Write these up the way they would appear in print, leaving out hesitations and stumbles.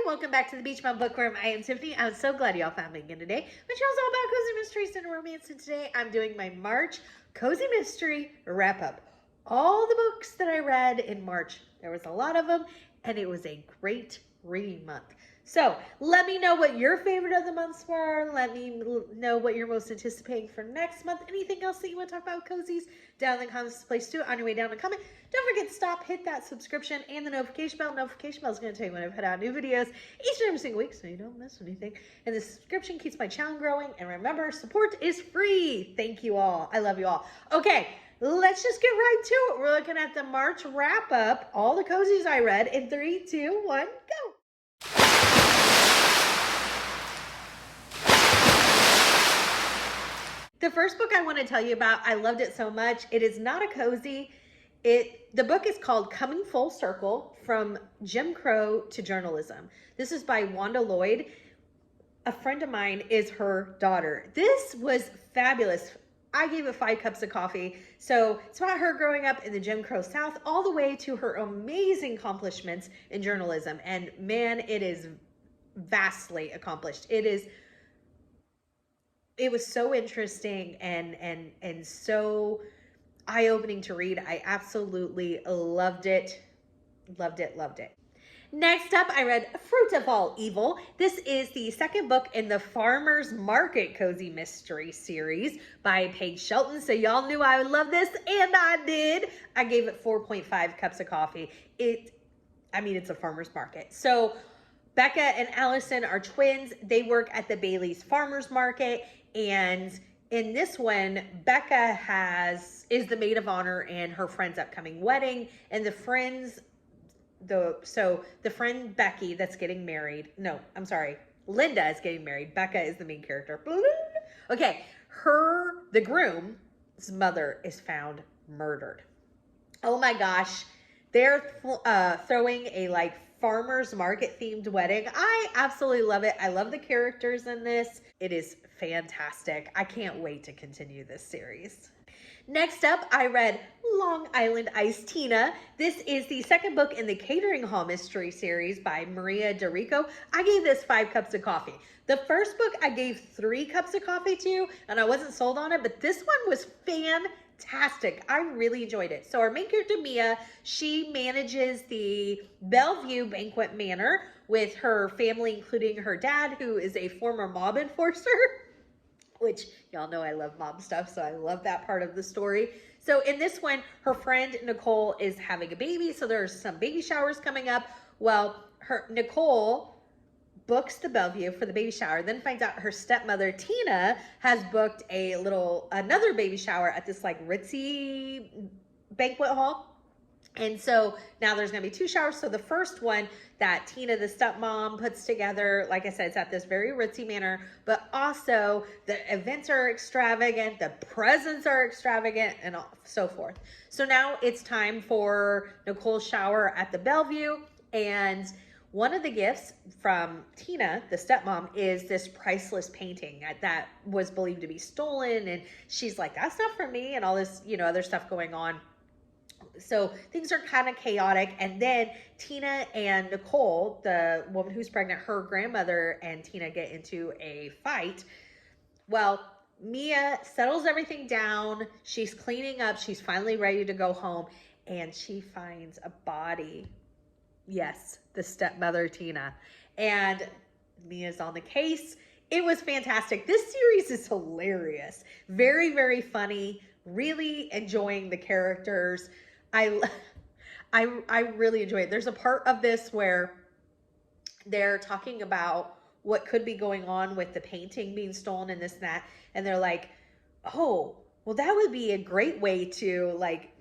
welcome back to the Beach Bum Book Room. I am Tiffany. I'm so glad y'all found me again today. My show's all about cozy mysteries and romance, and today I'm doing my March Cozy Mystery Wrap-Up. All the books that I read in March, there was a lot of them, and it was a great reading month. So let me know what your favorite of the months were. Let me know what you're most anticipating for next month. Anything else that you want to talk about with cozies? Down in the comments, place to on your way down to comment. Don't forget to stop, hit that subscription and the notification bell. Notification bell is going to tell you when I put out new videos each and every single week so you don't miss anything. And the subscription keeps my channel growing. And remember, support is free. Thank you all. I love you all. Okay, let's just get right to it. We're looking at the March wrap up. All the cozies I read in 3, 2, 1, go. The first book I want to tell you about, I loved it so much. It is not a cozy. The book is called Coming Full Circle, From Jim Crow to Journalism. This is by Wanda Lloyd. A friend of mine is her daughter. This was fabulous. I gave it 5 cups of coffee. So it's about her growing up in the Jim Crow South all the way to her amazing accomplishments in journalism. And man, it is vastly accomplished. It was so interesting and so eye-opening to read. I absolutely loved it. Loved it, loved it. Next up, I read Fruit of All Evil. This is the second book in the Farmer's Market Cozy Mystery series by Paige Shelton. So y'all knew I would love this, and I did. I gave it 4.5 cups of coffee. It's a farmer's market. So Becca and Allison are twins. They work at the Bailey's Farmer's Market. And in this one, Becca is the maid of honor in her friend's upcoming wedding. And the friend Becky that's getting married. No, I'm sorry. Linda is getting married. Becca is the main character. Okay. The groom's mother is found murdered. Oh my gosh. They're throwing a farmer's market themed wedding. I absolutely love it. I love the characters in this. It is fantastic. I can't wait to continue this series. Next up, I read Long Island Iced Tina. This is the second book in the Catering Hall Mystery series by Maria DeRico. I gave this 5 cups of coffee. The first book I gave 3 cups of coffee to, and I wasn't sold on it, but this one was fantastic. I really enjoyed it. So our main character, Mia, she manages the Bellevue Banquet Manor with her family, including her dad, who is a former mob enforcer, which y'all know I love mob stuff, so I love that part of the story. So in this one, her friend Nicole is having a baby, so there's some baby showers coming up. Well, Nicole books the Bellevue for the baby shower, then finds out her stepmother Tina has booked another baby shower at this ritzy banquet hall. And so now there's going to be 2 showers. So the first one that Tina, the stepmom, puts together, like I said, it's at this very ritzy manor, but also the events are extravagant, the presents are extravagant, and so forth. So now it's time for Nicole's shower at the Bellevue, and one of the gifts from Tina, the stepmom, is this priceless painting that was believed to be stolen, and she's like, that's not for me, and all this, other stuff going on. So things are kind of chaotic. And then Tina and Nicole, the woman who's pregnant, her grandmother and Tina get into a fight. Well, Mia settles everything down. She's cleaning up. She's finally ready to go home. And she finds a body. Yes, the stepmother, Tina. And Mia's on the case. It was fantastic. This series is hilarious. Very, very funny. Really enjoying the characters. I really enjoy it. There's a part of this where they're talking about what could be going on with the painting being stolen and this and that. And they're like, oh, well, that would be a great way to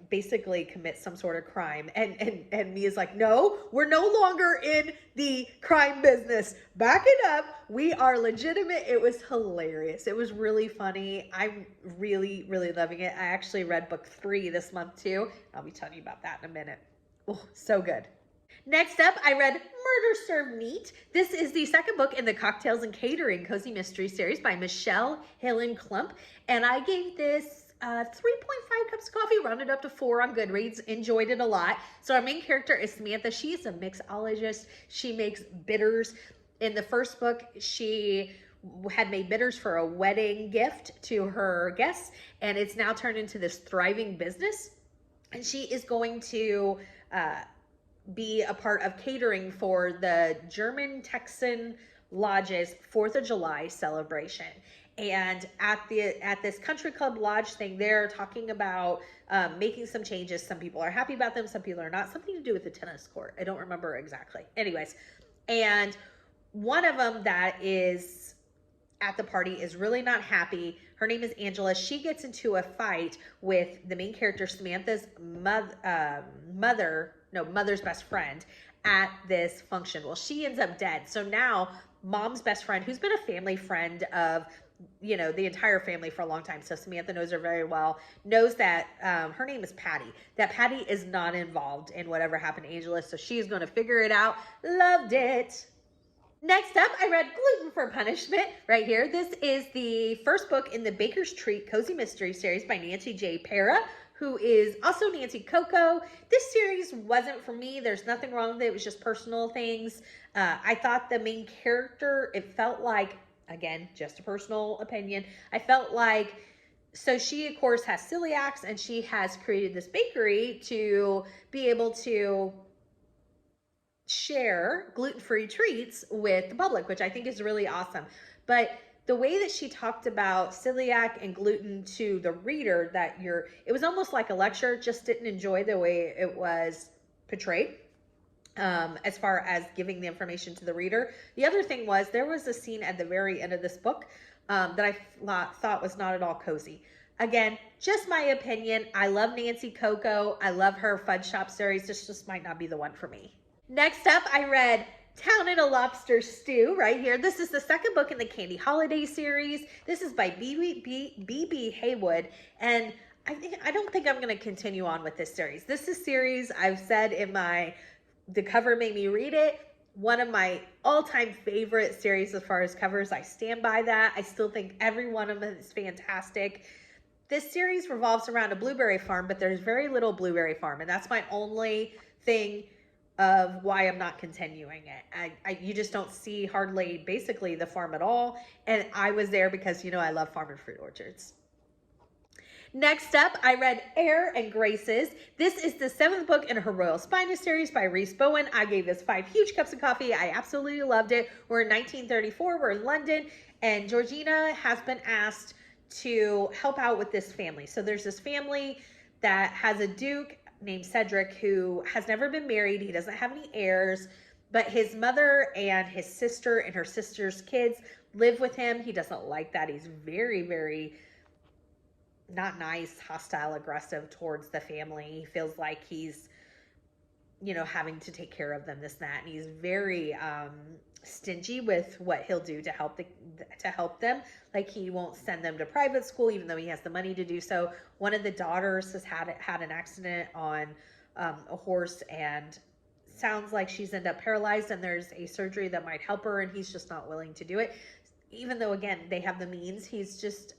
basically commit some sort of crime. And Mia's like, no, we're no longer in the crime business. Back it up. We are legitimate. It was hilarious. It was really funny. I'm really, really loving it. I actually read book 3 this month too. I'll be telling you about that in a minute. Oh, so good. Next up, I read Murder Served Neat. This is the second book in the Cocktails and Catering Cozy Mystery series by Michelle Hillen Klump. And I gave this 3.5 cups of coffee, rounded up to 4 on Goodreads. Enjoyed it a lot. So our main character is Samantha. She is a mixologist. She makes bitters. In the first book, she had made bitters for a wedding gift to her guests, and it's now turned into this thriving business. And she is going to be a part of catering for the German Texan Lodge's 4th of July celebration. And at this country club lodge thing, they're talking about making some changes. Some people are happy about them, some people are not. Something to do with the tennis court. I don't remember exactly. Anyways, and one of them that is at the party is really not happy. Her name is Angela. She gets into a fight with the main character, Samantha's mother's best friend at this function. Well, she ends up dead. So now mom's best friend, who's been a family friend of, you know, the entire family for a long time, so Samantha knows her very well, knows that her name is Patty, that Patty is not involved in whatever happened to Angela, so she's going to figure it out. Loved it. Next up, I read Gluten for Punishment right here. This is the first book in the Baker's Treat Cozy Mystery series by Nancy J. Para, who is also Nancy Coco. This series wasn't for me. There's nothing wrong with it. It was just personal things. I thought the main character, it felt like, again, just a personal opinion, I felt like, so she, of course, has celiacs, and she has created this bakery to be able to share gluten-free treats with the public, which I think is really awesome. But the way that she talked about celiac and gluten to the reader, it was almost like a lecture, just didn't enjoy the way it was portrayed as far as giving the information to the reader. The other thing was, there was a scene at the very end of this book that I thought was not at all cozy. Again, just my opinion. I love Nancy Coco. I love her Fudge Shop series. This just might not be the one for me. Next up, I read Town in a Lobster Stew right here. This is the second book in the Candy Holiday series. This is by B.B. Haywood, and I don't think I'm going to continue on with this series. This is series I've said in the cover made me read it. One of my all-time favorite series as far as covers. I stand by that. I still think every one of them is fantastic. This series revolves around a blueberry farm, but there's very little blueberry farm, and that's my only thing of why I'm not continuing it. You just don't see hardly basically the farm at all. And I was there because, you know, I love farm and fruit orchards. Next up, I read Air and Graces. This is the 7th book in her Royal Spinus series by Rhys Bowen. I gave this 5 huge cups of coffee. I absolutely loved it. We're in 1934. We're in London, and Georgina has been asked to help out with this family. So there's this family that has a duke named Cedric who has never been married. He doesn't have any heirs, but his mother and his sister and her sister's kids live with him. He doesn't like that. He's very, very not nice, hostile, aggressive towards the family. He feels like he's, you know, having to take care of them, this, that, and he's very stingy with what he'll do to help them. Like, he won't send them to private school even though he has the money to do so. One of the daughters has had an accident on a horse, and sounds like she's ended up paralyzed, and there's a surgery that might help her, and he's just not willing to do it, even though, again, they have the means. He's just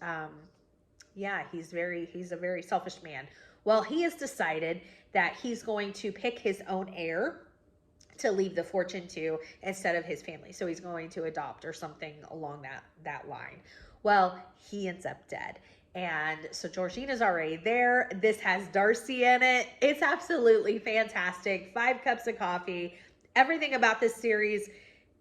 he's a very selfish man. Well, he has decided that he's going to pick his own heir to leave the fortune to instead of his family. So he's going to adopt or something along that line. Well, he ends up dead. And so Georgina's already there. This has Darcy in it. It's absolutely fantastic. 5 cups of coffee. Everything about this series,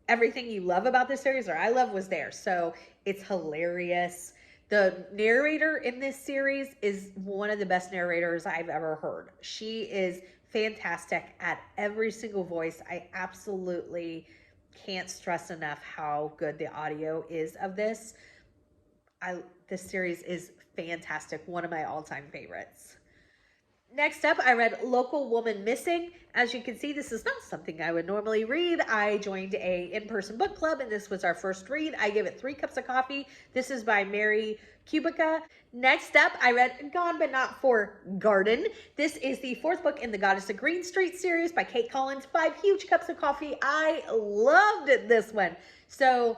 everything you love about this series, or I love, was there. So it's hilarious. The narrator in this series is one of the best narrators I've ever heard. She is fantastic at every single voice. I absolutely can't stress enough how good the audio is of this. This series is fantastic. One of my all-time favorites. Next up, I read Local Woman Missing. As you can see, this is not something I would normally read. I joined a in-person book club, and this was our first read. I give it 3 cups of coffee. This is by Mary Kubica. Next up, I read Gone But Not For Garden. This is the 4th book in the Goddess of Green Street series by Kate Collins. 5 huge cups of coffee. I loved this one. So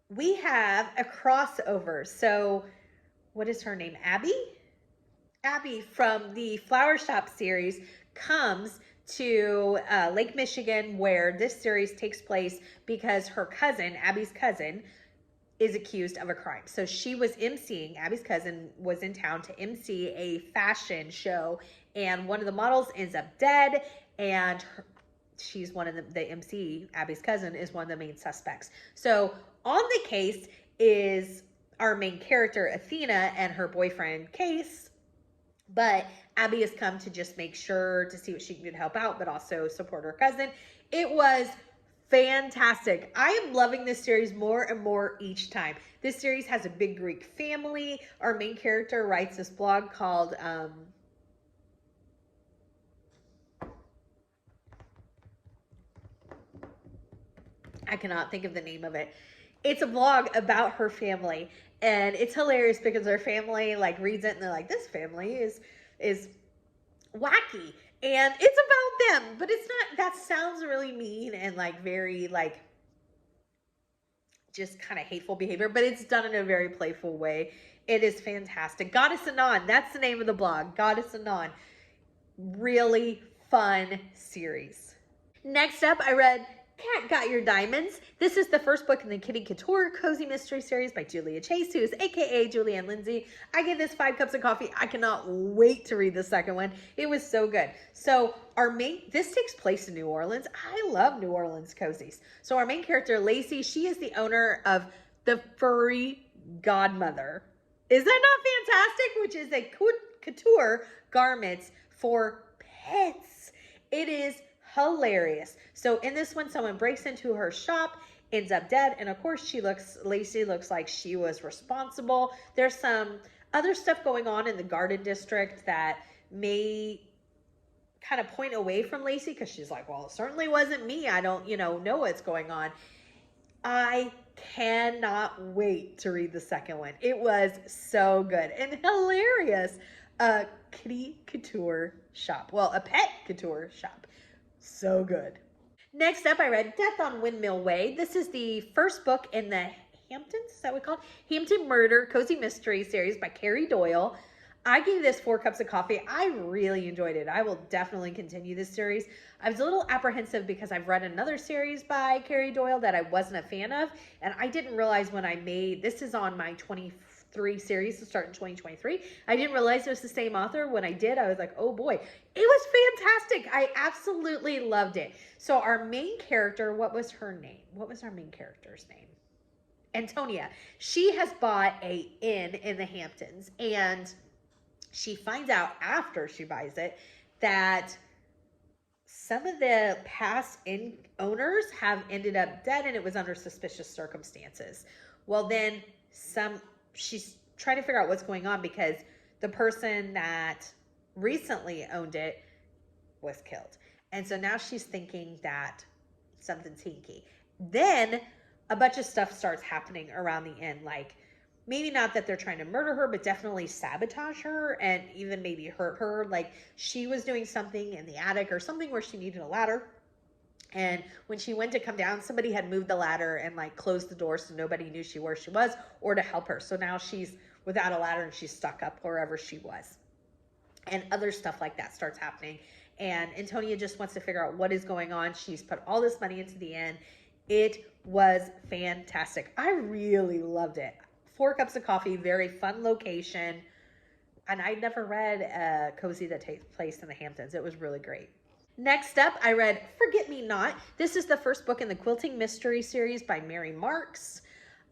we have a crossover. So what is her name? Abby? Abby from the Flower Shop series comes to Lake Michigan, where this series takes place because her cousin, Abby's cousin, is accused of a crime. So she was emceeing, Abby's cousin was in town to MC a fashion show, and one of the models ends up dead, and she's one of the MC, Abby's cousin, is one of the main suspects. So on the case is our main character, Athena, and her boyfriend, Case. But Abby has come to just make sure to see what she can do to help out, but also support her cousin. It was fantastic. I am loving this series more and more each time. This series has a big Greek family. Our main character writes this blog called I cannot think of the name of it. It's a blog about her family, and it's hilarious because her family like reads it and they're like, this family is wacky, and it's about them, but it's not. That sounds really mean and like very like just kind of hateful behavior, but it's done in a very playful way. It is fantastic. Goddess Anon, that's the name of the blog. Goddess Anon. Really fun series. Next up, I read Cat Got Your Diamonds. This is the first book in the Kitty Couture Cozy Mystery Series by Julia Chase, who is aka Julianne Lindsay. I gave this 5 cups of coffee. I cannot wait to read the second one. It was so good. So this takes place in New Orleans. I love New Orleans cozies. So our main character, Lacey, she is the owner of the Furry Godmother. Is that not fantastic? Which is a couture garments for pets. It is hilarious. So in this one, someone breaks into her shop, ends up dead, and of course Lacey looks like she was responsible. There's some other stuff going on in the garden district that may kind of point away from Lacey, because she's like, well, it certainly wasn't me. I don't, know what's going on. I cannot wait to read the second one. It was so good and hilarious. A kitty couture shop. Well, a pet couture shop. So good. Next up, I read Death on Windmill Way. This is the first book in the Hamptons, is that what we call it? Hampton Murder Cozy Mystery Series by Carrie Doyle. I gave this 4 cups of coffee. I really enjoyed it. I will definitely continue this series. I was a little apprehensive because I've read another series by Carrie Doyle that I wasn't a fan of, and I didn't realize when I made, this is on my 23 series to start in 2023. I didn't realize it was the same author. When I did, I was like, oh boy, it was fantastic. I absolutely loved it. So our main character, what was her name? What was our main character's name? Antonia. She has bought an inn in the Hamptons, and she finds out after she buys it that some of the past owners have ended up dead, and it was under suspicious circumstances. Well, then she's trying to figure out what's going on because the person that recently owned it was killed. And so now she's thinking that something's hinky. Then a bunch of stuff starts happening around the inn, like maybe not that they're trying to murder her, but definitely sabotage her and even maybe hurt her. Like she was doing something in the attic or something where she needed a ladder. And when she went to come down, somebody had moved the ladder and like closed the door so nobody knew where she was or to help her. So now she's without a ladder and she's stuck up wherever she was. And other stuff like that starts happening. And Antonia just wants to figure out what is going on. She's put all this money into the inn. It was fantastic. I really loved it. 4 cups of coffee, very fun location. And I never read a cozy that takes place in the Hamptons. It was really great. Next up, I read Forget Me Not. This is the first book in the Quilting Mystery Series by Mary Marks.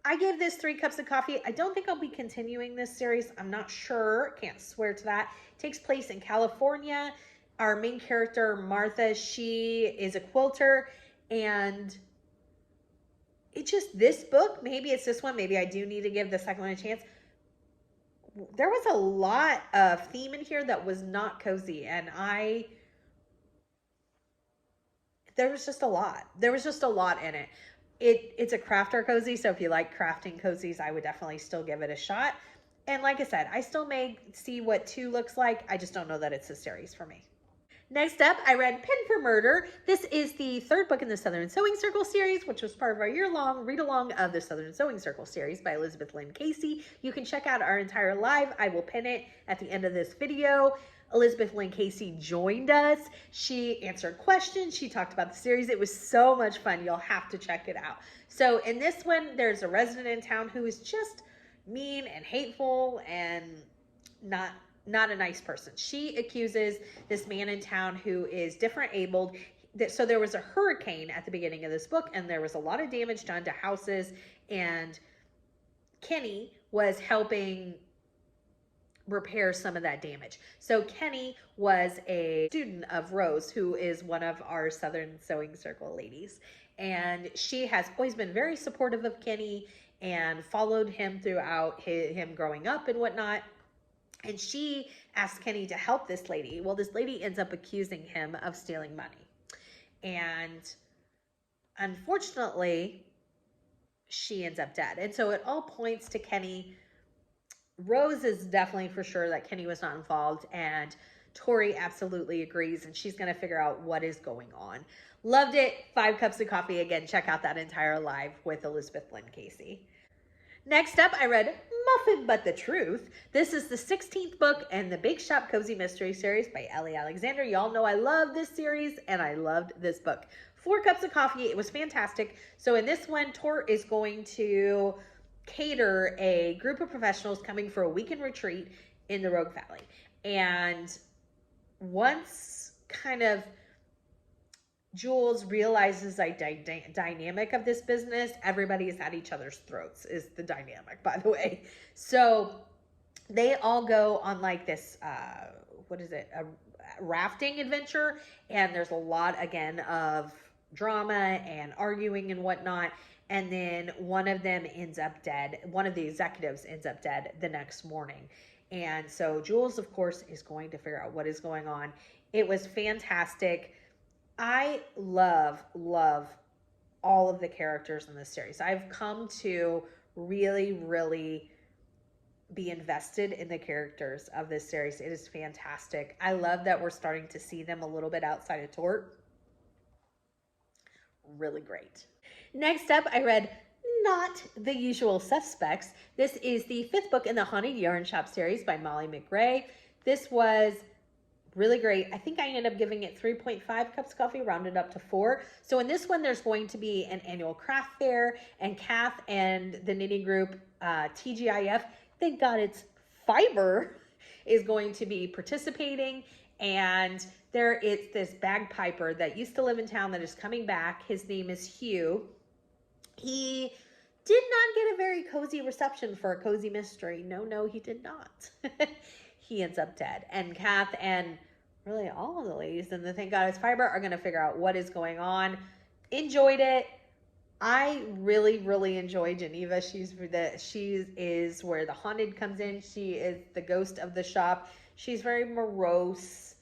I gave this 3 cups of coffee. I don't think I'll be continuing this series. I'm not sure. Can't swear to that. It takes place in California. Our main character, Martha, she is a quilter, and this book, maybe it's this one, maybe I do need to give the second one a chance. There was a lot of theme in here that was not cozy, and there was just a lot. There was just a lot in it. It's a crafter cozy, so if you like crafting cozies, I would definitely still give it a shot. And like I said, I still may see what 2 looks like. I just don't know that it's a series for me. Next up, I read Pin for Murder. This is the third book in the Southern Sewing Circle series, which was part of our year-long read-along of the Southern Sewing Circle series by Elizabeth Lynn Casey. You can check out our entire live. I will pin it at the end of this video. Elizabeth Lynn Casey joined us. She answered questions. She talked about the series. It was so much fun. You'll have to check it out. So in this one, there's a resident in town who is just mean and hateful and not a nice person. She accuses this man in town who is different abled. So there was a hurricane at the beginning of this book, and there was a lot of damage done to houses, and Kenny was helping repair some of that damage. So Kenny was a student of Rose, who is one of our Southern Sewing Circle ladies, and she has always been very supportive of Kenny and followed him throughout him growing up and whatnot. And she asks Kenny to help this lady. Well, this lady ends up accusing him of stealing money. And unfortunately, she ends up dead. And so it all points to Kenny. Rose is definitely for sure that Kenny was not involved. And Tori absolutely agrees. And she's going to figure out what is going on. Loved it. 5 Cups of Coffee. Again, check out that entire live with Elizabeth Lynn Casey. Next up, I read Muffin But the Truth. This is the 16th book in the Bake Shop Cozy Mystery Series by Ellie Alexander. Y'all know I love this series, and I loved this book. 4 Cups of Coffee. It was fantastic. So in this one, Tor is going to cater a group of professionals coming for a weekend retreat in the Rogue Valley. And once kind of Jules realizes a dynamic of this business, everybody is at each other's throats is the dynamic, by the way. So they all go on like this, a rafting adventure. And there's a lot, again, of drama and arguing and whatnot. And then one of them ends up dead. One of the executives ends up dead the next morning. And so Jules, of course, is going to figure out what is going on. It was fantastic. I love all of the characters in this series. I've come to really, really be invested in the characters of this series. It is fantastic. I love that we're starting to see them a little bit outside of Tort. Really great. Next up, I read Not the Usual Suspects. This is the 5th book in the Haunted Yarn Shop series by Molly McRae. This was really great. I think I ended up giving it 3.5 cups of coffee, rounded up to 4. So in this one, there's going to be an annual craft fair, and Kath and the knitting group TGIF, thank God it's Fiber, is going to be participating. And there is this bagpiper that used to live in town that is coming back. His name is Hugh. He did not get a very cozy reception for a cozy mystery. No, he did not. He ends up dead. And Kath and really all of the ladies in the Thank God It's Fiber are going to figure out what is going on. Enjoyed it. I really, really enjoy Geneva. She is where the haunted comes in. She is the ghost of the shop. She's very morose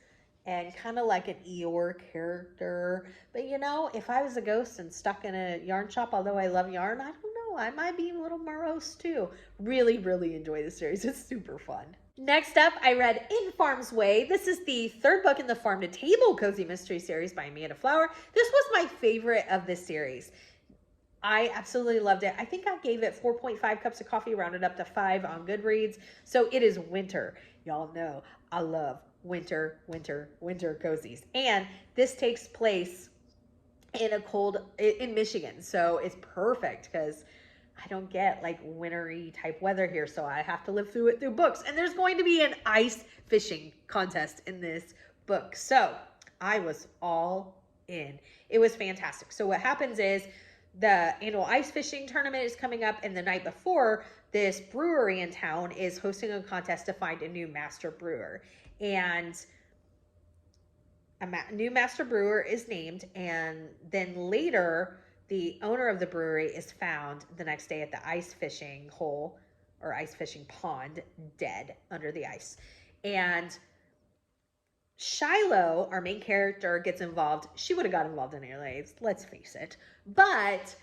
and kind of like an Eeyore character. But you know, if I was a ghost and stuck in a yarn shop, although I love yarn, I don't know, I might be a little morose too. Really, really enjoy the series. It's super fun. Next up, I read In Farm's Way. This is the 3rd book in the Farm to Table Cozy Mystery Series by Amanda Flower. This was my favorite of this series. I absolutely loved it. I think I gave it 4.5 cups of coffee, rounded up to 5 on Goodreads. So it is winter. Y'all know I love winter cozies. And this takes place in Michigan. So it's perfect because I don't get like wintry type weather here. So I have to live through it through books. And there's going to be an ice fishing contest in this book. So I was all in. It was fantastic. So what happens is the annual ice fishing tournament is coming up, and the night before, this brewery in town is hosting a contest to find a new master brewer. And a new master brewer is named, and then later the owner of the brewery is found the next day at the ice fishing hole or ice fishing pond, dead under the ice. And Shiloh, our main character, gets involved. She would have got involved in anyway, let's face it. But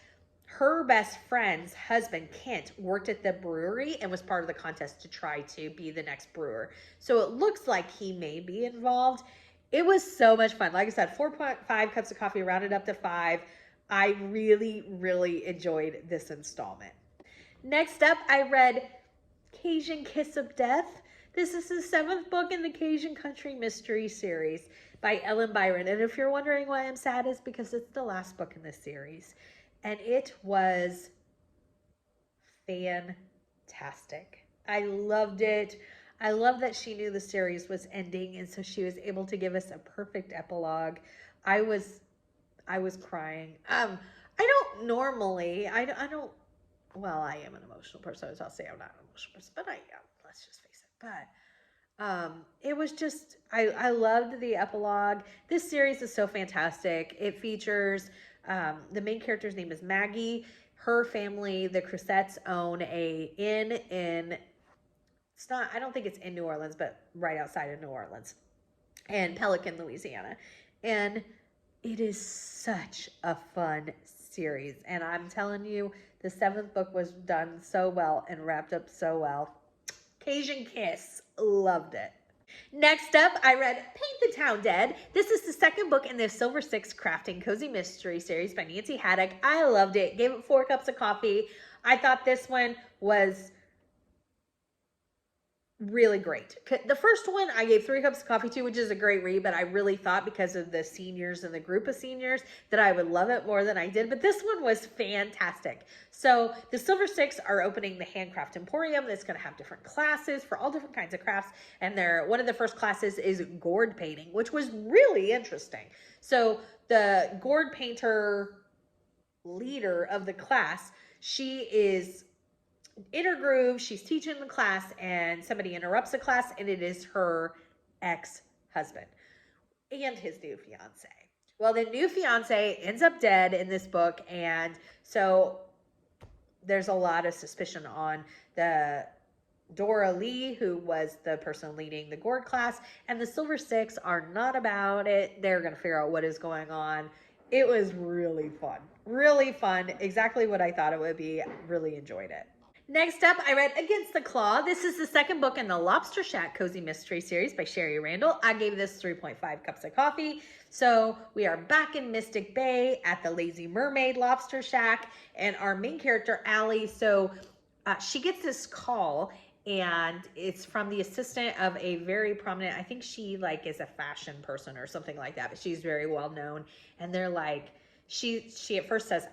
her best friend's husband, Kent, worked at the brewery and was part of the contest to try to be the next brewer. So it looks like he may be involved. It was so much fun. Like I said, 4.5 cups of coffee rounded up to 5. I really, really enjoyed this installment. Next up, I read Cajun Kiss of Death. This is the 7th book in the Cajun Country Mystery series by Ellen Byron. And if you're wondering why I'm sad, it's because it's the last book in this series. And it was fantastic. I loved it. I love that she knew the series was ending, and so she was able to give us a perfect epilogue. I was crying. I don't normally, I don't, well, I am an emotional person, so I'll say I'm not an emotional person, but I am, let's just face it. But it was just, I loved the epilogue. This series is so fantastic. It features, the main character's name is Maggie. Her family, the Crusettes, own a inn in, it's not, I don't think it's in New Orleans, but right outside of New Orleans, and Pelican, Louisiana. And it is such a fun series. And I'm telling you, the 7th book was done so well and wrapped up so well. Cajun Kiss, loved it. Next up, I read Paint the Town Dead. This is the 2nd book in the Silver Six Crafting Cozy Mystery series by Nancy Haddock. I loved it. Gave it 4 cups of coffee. I thought this one was really great. The first one I gave 3 cups of coffee to, which is a great read, but I really thought because of the seniors and the group of seniors that I would love it more than I did. But this one was fantastic. So the Silver Six are opening the Handcraft Emporium that's going to have different classes for all different kinds of crafts. And one of the first classes is gourd painting, which was really interesting. So the gourd painter leader of the class, she is in her groove, she's teaching the class, and somebody interrupts the class, and it is her ex-husband and his new fiance. Well, the new fiance ends up dead in this book, and so there's a lot of suspicion on the Dora Lee, who was the person leading the gourd class, and the Silver Six are not about it. They're going to figure out what is going on. It was really fun. Really fun. Exactly what I thought it would be. Really enjoyed it. Next up, I read Against the Claw. This is the 2nd book in the Lobster Shack Cozy Mystery series by Sherry Randall. I gave this 3.5 cups of coffee. So we are back in Mystic Bay at the Lazy Mermaid Lobster Shack, and our main character, Allie, so she gets this call, and it's from the assistant of a very prominent, I think she is a fashion person or something like that, but she's very well known, and they're like, she at first says,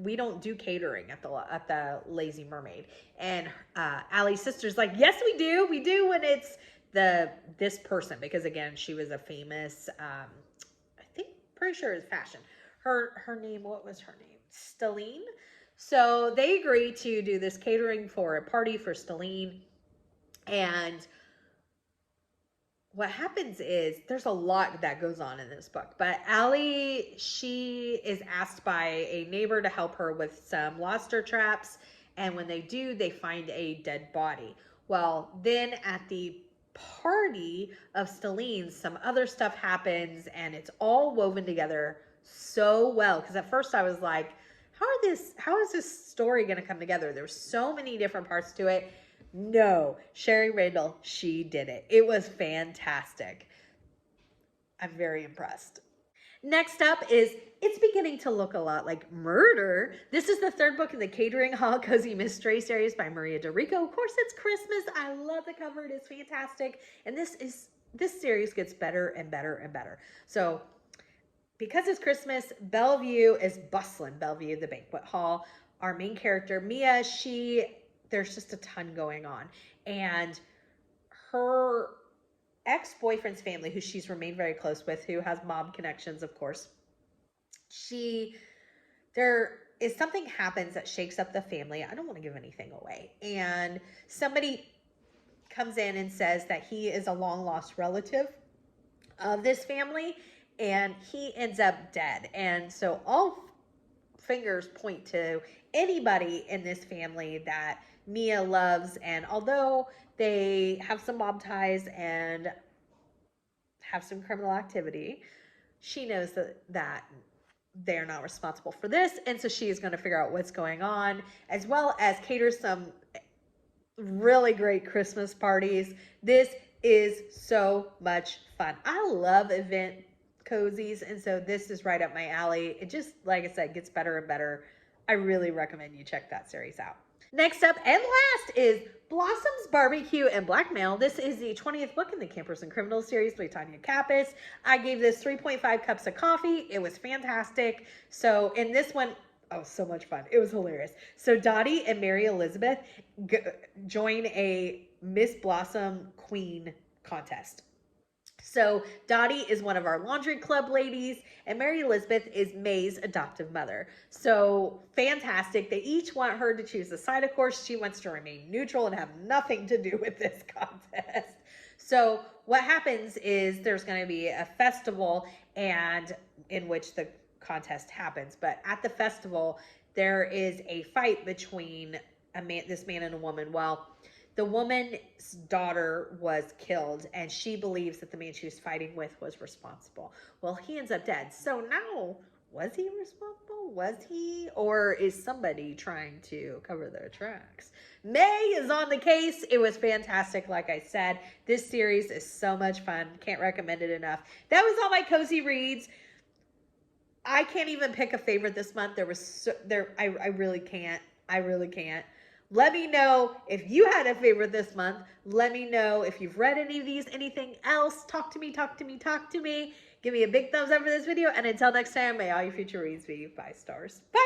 we don't do catering at the Lazy Mermaid. And Allie's sister's like, yes, we do when it's this person, because again, she was a famous, pretty sure it's fashion. Her name, what was her name? Stelline. So they agree to do this catering for a party for Stelline. And what happens is there's a lot that goes on in this book, but Allie, she is asked by a neighbor to help her with some lobster traps. And when they do, they find a dead body. Well, then at the party of Stelline's, some other stuff happens, and it's all woven together so well. Because at first I was like, how is this story going to come together? There's so many different parts to it. No, Sherry Randall, she did it. It was fantastic. I'm very impressed. Next up is It's Beginning to Look a Lot Like Murder. This is the 3rd book in the Catering Hall Cozy Mystery series by Maria DeRico. Of course, it's Christmas. I love the cover. It is fantastic. And this series gets better and better and better. So because it's Christmas, Bellevue is bustling. Bellevue, the banquet hall. Our main character, Mia, there's just a ton going on. And her ex-boyfriend's family, who she's remained very close with, who has mob connections, of course, there is something happens that shakes up the family. I don't want to give anything away. And somebody comes in and says that he is a long-lost relative of this family, and he ends up dead. And so all fingers point to anybody in this family that Mia loves, and although they have some mob ties and have some criminal activity, she knows that they're not responsible for this, and so she is going to figure out what's going on, as well as cater some really great Christmas parties. This is so much fun. I love event cozies, and so this is right up my alley. It just, like I said, gets better and better. I really recommend you check that series out. Next up and last is Blossom's BBQ and Blackmail. This is the 20th book in the Campers and Criminals series by Tanya Kappas. I gave this 3.5 cups of coffee. It was fantastic. So in this one, oh, so much fun. It was hilarious. So Dottie and Mary Elizabeth join a Miss Blossom Queen contest. So Dottie is one of our laundry club ladies, and Mary Elizabeth is May's adoptive mother. So fantastic. They each want her to choose a side. Of course, she wants to remain neutral and have nothing to do with this contest. So what happens is there's going to be a festival and in which the contest happens. But at the festival, there is a fight between this man and a woman. Well, the woman's daughter was killed, and she believes that the man she was fighting with was responsible. Well, he ends up dead. So now, was he responsible? Was he? Or is somebody trying to cover their tracks? May is on the case. It was fantastic, like I said. This series is so much fun. Can't recommend it enough. That was all my cozy reads. I can't even pick a favorite this month. I really can't. I really can't. Let me know if you had a favorite this month. Let me know if you've read any of these, anything else. Talk to me, talk to me, talk to me. Give me a big thumbs up for this video. And until next time, may all your future reads be 5 stars. Bye.